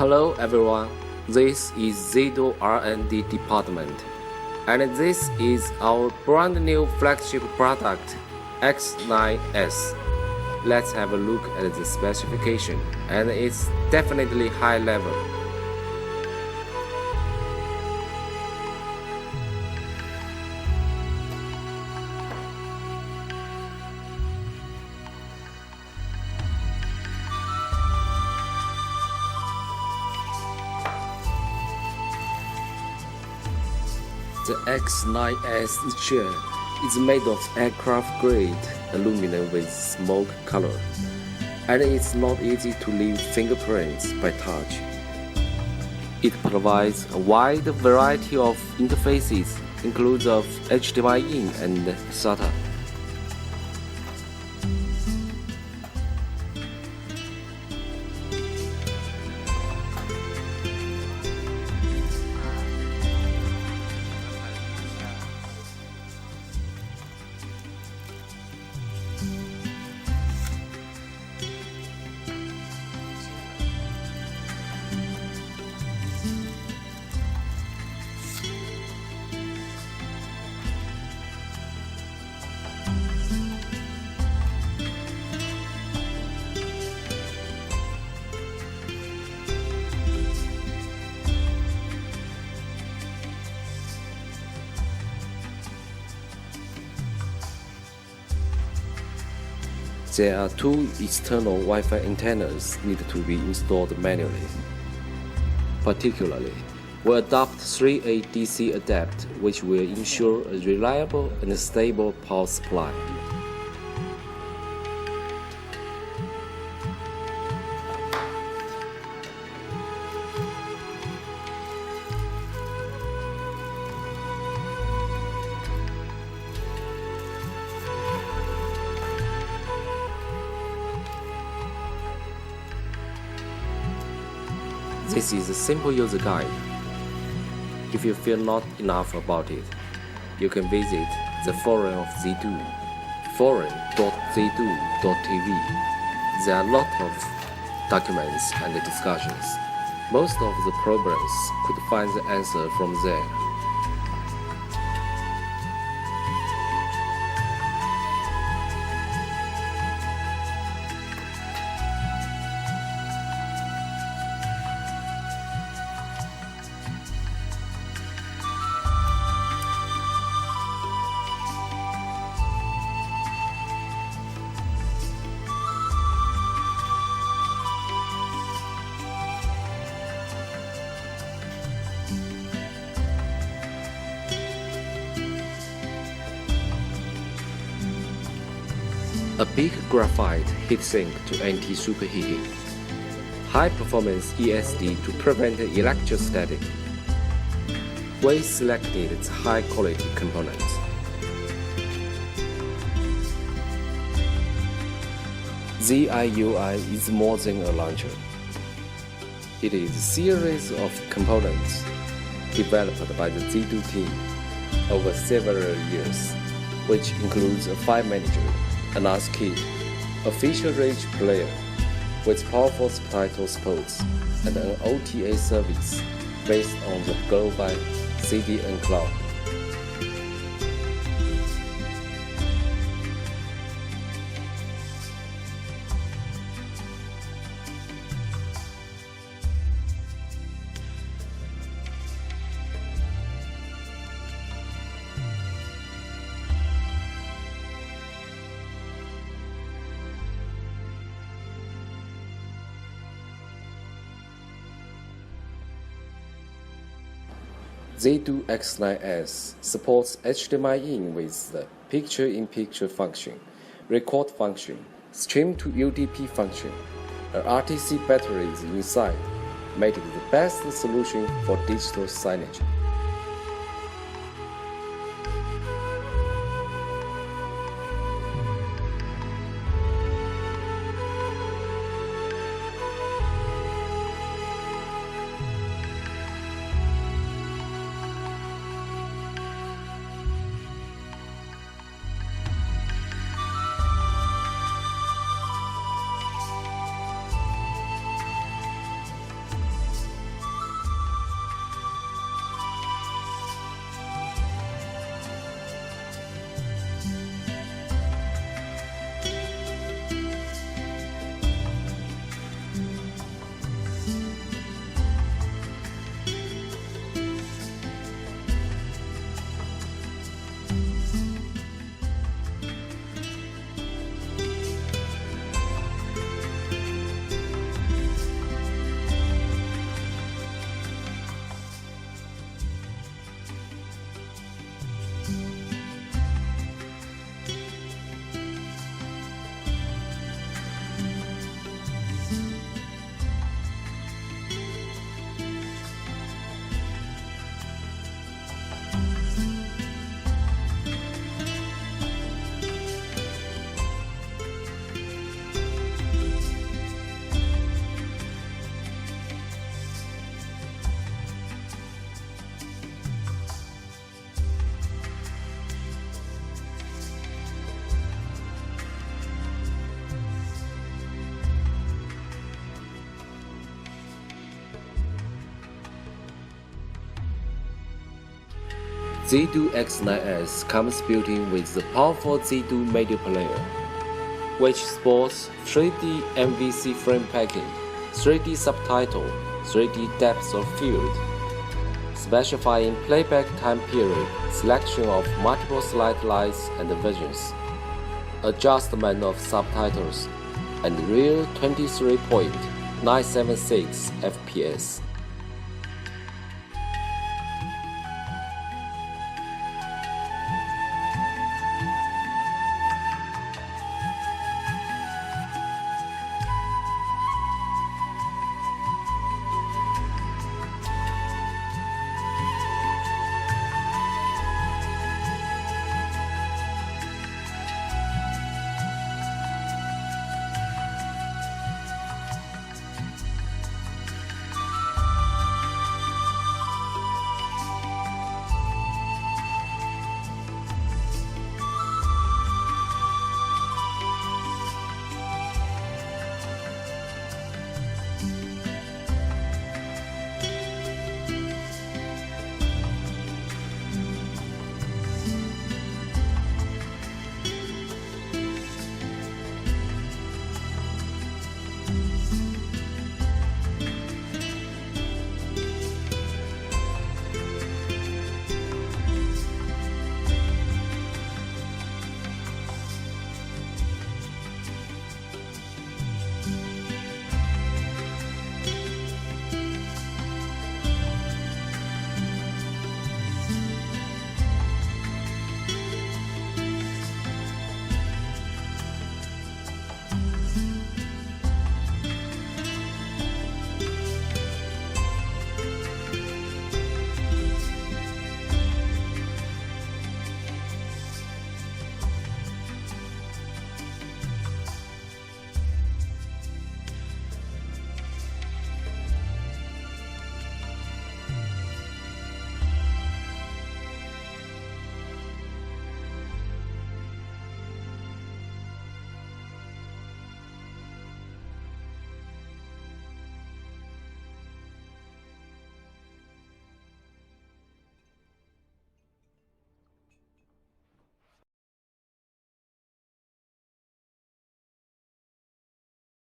Hello everyone, this is ZIDOO R&D department, and this is our brand new flagship product X9S. Let's have a look at the specification, and it's definitely high level. The X9S chair is made of aircraft-grade aluminum with smoke color, and it's not easy to leave fingerprints by touch. It provides a wide variety of interfaces, includes of HDMI in and SATA. There are two external Wi-Fi antennas need to be installed manually. Particularly, we adopt 3A DC adapt, which will ensure a reliable and stable power supply. This is a simple user guide. If you feel not enough about it, you can visit the forum of ZIDOO, forum.zidoo.tv. There are a lot of documents and discussions. Most of the problems could find the answer from there. A big graphite heatsink to anti-superheating, high-performance ESD to prevent electrostatic. We selected high-quality components. ZIUI is more than a launcher. It is a series of components developed by the ZIDOO team over several years, which includes a file manager, an NAS kit, a feature-rich player with powerful subtitle supports, and an OTA service based on the global CDN cloud. ZIDOO X9S supports HDMI in with the picture-in-picture function, record function, stream to UDP function. An RTC battery is inside, making it the best solution for digital signage. ZIDOO X9S comes built-in with the powerful ZIDOO media player, which supports 3D MVC frame packing, 3D subtitle, 3D depth of field, specifying playback time period, selection of multiple slide lights and visions, adjustment of subtitles, and real 23.976 FPS.